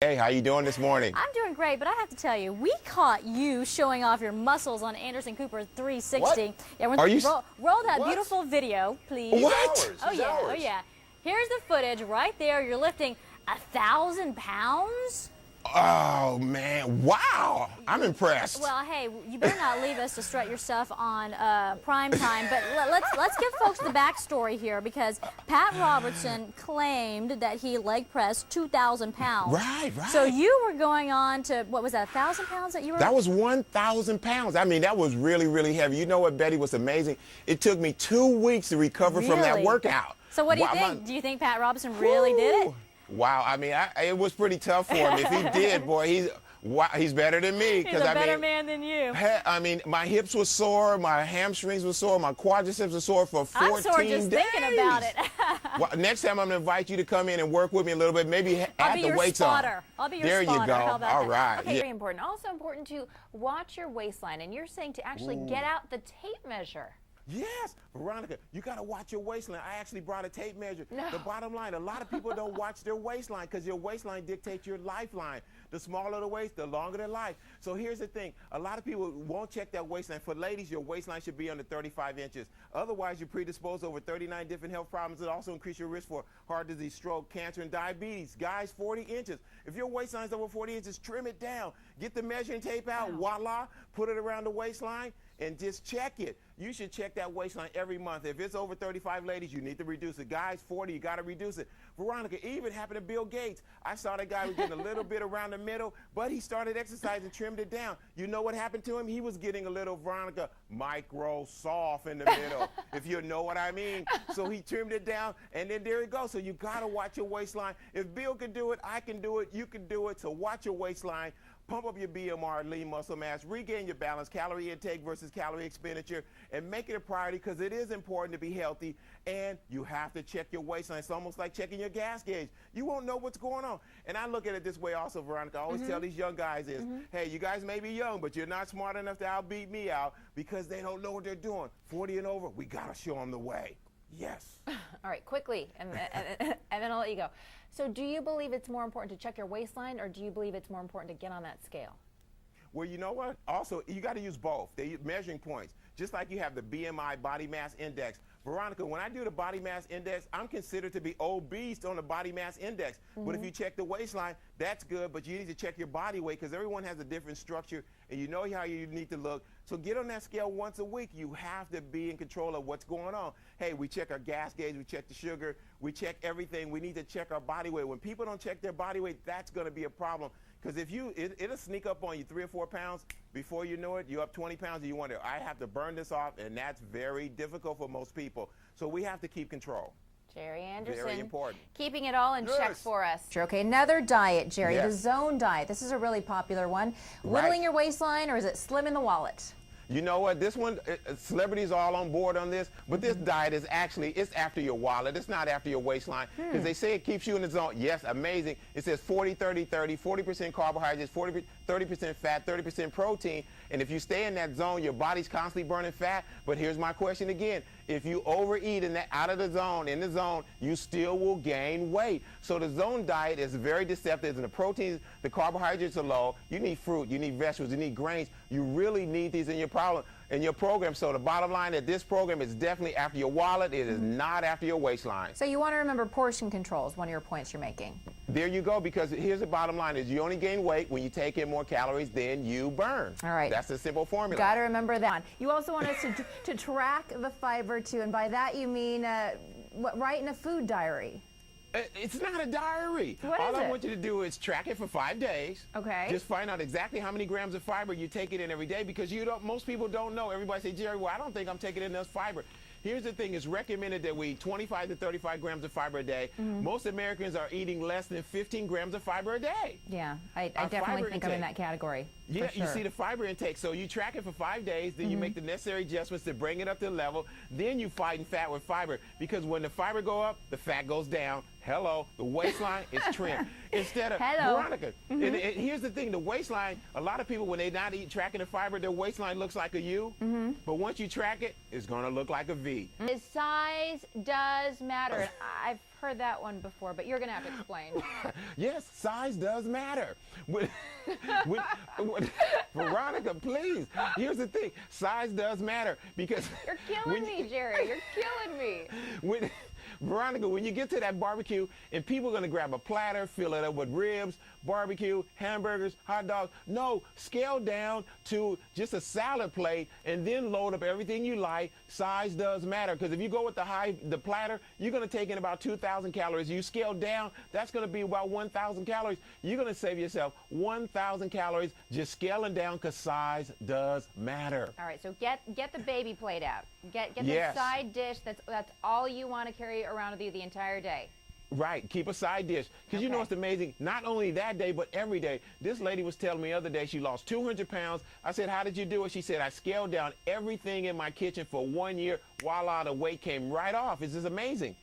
Hey, how you doing this morning? I'm doing great, but I have to tell you, we caught you showing off your muscles on Anderson Cooper 360. What? Yeah, Are you roll that what? beautiful video, please. What? Oh yeah, oh yeah. Here's the footage right there. You're lifting 1,000 pounds. Oh man, wow! I'm impressed. Well, hey, you better not leave us to strut your stuff on prime time. But let's give folks the backstory here, because Pat Robertson claimed that he leg pressed 2,000 pounds. Right. So you were going on to, what was that, 1,000 pounds that you were? That was 1,000 pounds. I mean, that was really, really heavy. You know what, Betty, was amazing? It took me 2 weeks to recover from that workout. So what do you think? Do you think Pat Robertson really did it? Wow, I mean, it was pretty tough for him. If he did, boy, he's better than me. He's a better man than you. I mean, my hips were sore, my hamstrings were sore, my quadriceps were sore for 14 days. I'm sore just thinking about it. Well, next time I'm going to invite you to come in and work with me a little bit, maybe add the weights on. I'll be your there spotter. You go. How about all that? right. Okay, very important. Also important to watch your waistline, and you're saying to actually get out the tape measure. Yes, Veronica, you got to watch your waistline. I actually brought a tape measure. No. The bottom line, a lot of people don't watch their waistline because your waistline dictates your lifeline. The smaller the waist, the longer the life. So here's the thing. A lot of people won't check that waistline. For ladies, your waistline should be under 35 inches. Otherwise, you're predisposed over 39 different health problems that also increase your risk for heart disease, stroke, cancer, and diabetes. Guys, 40 inches. If your waistline's over 40 inches, trim it down. Get the measuring tape out, voila, put it around the waistline, and just check it. You should check that waistline every month. If it's over 35, ladies, you need to reduce it. Guys, 40, you got to reduce it. Veronica, it even happened to Bill Gates. I saw that guy was getting a little bit around the middle, but he started exercising, trimmed it down. You know what happened to him? He was getting a little, Veronica, soft in the middle, if you know what I mean. So he trimmed it down, and then there you go. So you got to watch your waistline. If Bill can do it, I can do it, you can do it. So watch your waistline. Pump up your BMR, lean muscle mass, regain your balance, calorie intake versus calorie expenditure, and make it a priority because it is important to be healthy, and you have to check your waistline. It's almost like checking your gas gauge. You won't know what's going on. And I look at it this way also, Veronica. I always tell these young guys is, hey, you guys may be young, but you're not smart enough to outbeat me out because they don't know what they're doing. 40 and over, we got to show them the way. Yes. All right, quickly, and then I'll let you go. So do you believe it's more important to check your waistline, or do you believe it's more important to get on that scale? Well, you know what? Also, you got to use both. They're measuring points. Just like you have the BMI, body mass index. Veronica, when I do the body mass index, I'm considered to be obese on the body mass index. But if you check the waistline, that's good, but you need to check your body weight because everyone has a different structure, and you know how you need to look. So get on that scale once a week. You have to be in control of what's going on. Hey, we check our gas gauge, we check the sugar, we check everything. We need to check our body weight. When people don't check their body weight, that's going to be a problem. Because if it'll sneak up on you 3 or 4 pounds. Before you know it, you're up 20 pounds, and you wonder, I have to burn this off, and that's very difficult for most people. So we have to keep control. Jerry Anderson, very important. Keeping it all in check Yes. for us. Okay, another diet, Jerry, Yes. the zone diet. This is a really popular one. Whittling your waistline, or is it slim in the wallet? You know what? This one, celebrities are all on board on this, but this diet is actually, it's after your wallet. It's not after your waistline because they say it keeps you in the zone. Yes, amazing. It says 40, 30, 30, 40% carbohydrates, 30% fat, 30% protein. And if you stay in that zone, your body's constantly burning fat. But here's my question again. If you overeat in that, out of the zone, in the zone, you still will gain weight. So the zone diet is very deceptive. And the proteins, the carbohydrates are low. You need fruit, you need vegetables, you need grains. You really need these in your program. So the bottom line that this program is definitely after your wallet. It is not after your waistline. So you want to remember portion control is one of your points you're making. There you go, because here's the bottom line is you only gain weight when you take in more calories than you burn. All right. That's the simple formula. Got to remember that. You also want us to track the fiber too, and by that you mean write in a food diary. It's not a diary. What All is I it? want you to do is track it for 5 days. Okay. Just find out exactly how many grams of fiber you take it in every day, because most people don't know. Everybody say, Jerry, well, I don't think I'm taking enough fiber. Here's the thing, it's recommended that we eat 25 to 35 grams of fiber a day. Most Americans are eating less than 15 grams of fiber a day. Yeah, I definitely fiber think I'm in intake. that category. Yeah, for sure. you see the fiber intake. So you track it for 5 days, then you make the necessary adjustments to bring it up to the level. Then you fight and fat with fiber, because when the fiber go up, the fat goes down. Hello, the waistline is trimmed. Instead of, Hello. Veronica, and here's the thing, the waistline, a lot of people, when they're not tracking the fiber, their waistline looks like a U, but once you track it, it's gonna look like a V. His size does matter. I've heard that one before, but you're gonna have to explain. Yes, size does matter. Veronica, please, here's the thing, size does matter because You're killing me, Jerry. You're killing me. Veronica, when you get to that barbecue and people are going to grab a platter, fill it up with ribs, barbecue, hamburgers, hot dogs. No, scale down to just a salad plate and then load up everything you like. Size does matter because if you go with the platter, you're going to take in about 2,000 calories. You scale down, that's going to be about 1,000 calories. You're going to save yourself 1,000 calories just scaling down because size does matter. All right, so get the baby plate out. Get Yes. the side dish. That's all you want to carry around with you the entire day. Right, keep a side dish. Because you know Okay. what's amazing? Not only that day, but every day. This lady was telling me the other day she lost 200 pounds. I said, how did you do it? She said, I scaled down everything in my kitchen for 1 year. Voila, the weight came right off. It's just amazing.